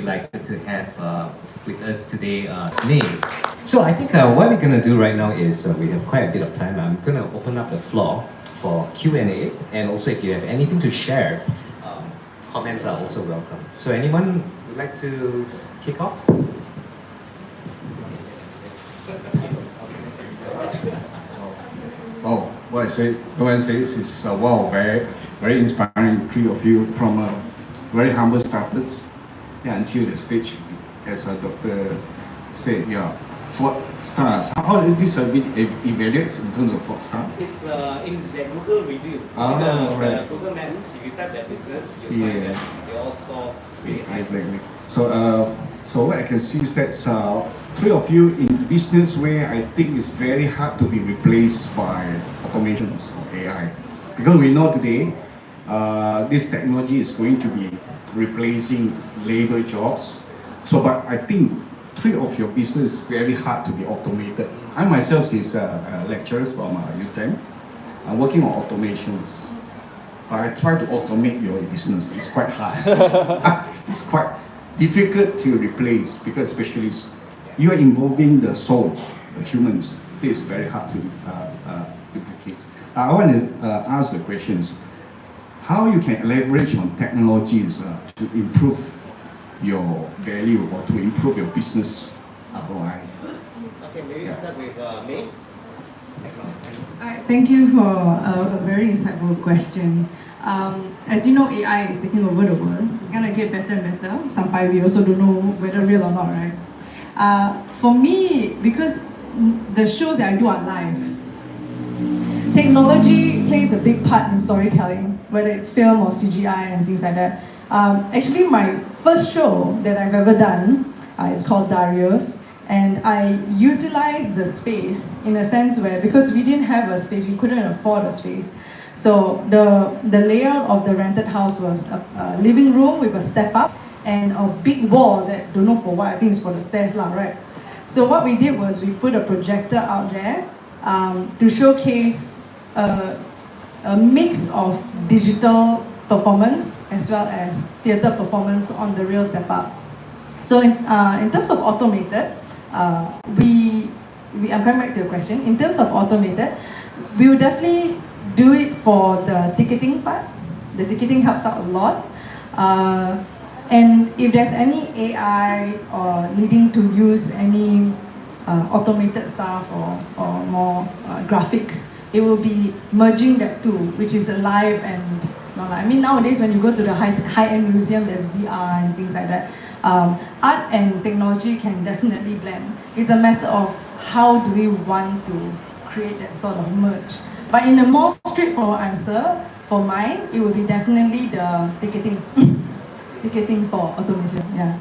delighted to have with us today James. So I think what we're going to do right now is we have quite a bit of time. I'm going to open up the floor for Q&A, and also if you have anything to share, comments are also welcome. So anyone would like to kick off? Oh, what I say is wow, very inspiring. Three of you from very humble starters, until the stage, as Dr. said, 4 stars. How is this evaluates in terms of 4 stars? It's in the Google review. Right. Google Maps, if you type that business, you'll find that they all score really high. Exactly. So what I can see is that 3 of you in business where I think it's very hard to be replaced by automations or AI, because we know today this technology is going to be replacing labor jobs. So, but I think 3 of your business is very hard to be automated. I myself is a lecturer from UTM. I'm working on automations. I try to automate your business. It's quite hard. It's quite difficult to replace, because especially you are involving the soul, the humans. It's very hard to duplicate. I want to ask the questions. How you can leverage on technologies to improve your value or to improve your business ROI? Okay, maybe start with May. Thank you for a very insightful question. As you know, AI is taking over the world. It's going to get better and better. Sometimes we also don't know whether real or not, right? For me, because the shows that I do are live, technology plays a big part in storytelling, whether it's film or CGI and things like that. Actually, my first show that I've ever done, it's called Darius, and I utilized the space in a sense where, because we didn't have a space, we couldn't afford a space. So the layout of the rented house was a living room with a step up and a big wall that don't know for what, I think it's for the stairs lah, right? So what we did was we put a projector out there to showcase a mix of digital performance as well as theatre performance on the real step up. So in terms of automated, I'm coming back to your question. In terms of automated, we will definitely do it for the ticketing part. The ticketing helps out a lot. And if there's any AI or needing to use any automated stuff or more graphics, it will be merging that too, which is live and I mean, nowadays when you go to the high-end museum, there's VR and things like that. Art and technology can definitely blend. It's a matter of how do we want to create that sort of merge. But in a more straightforward answer, for mine, it would be definitely the ticketing. Ticketing for automation, yeah.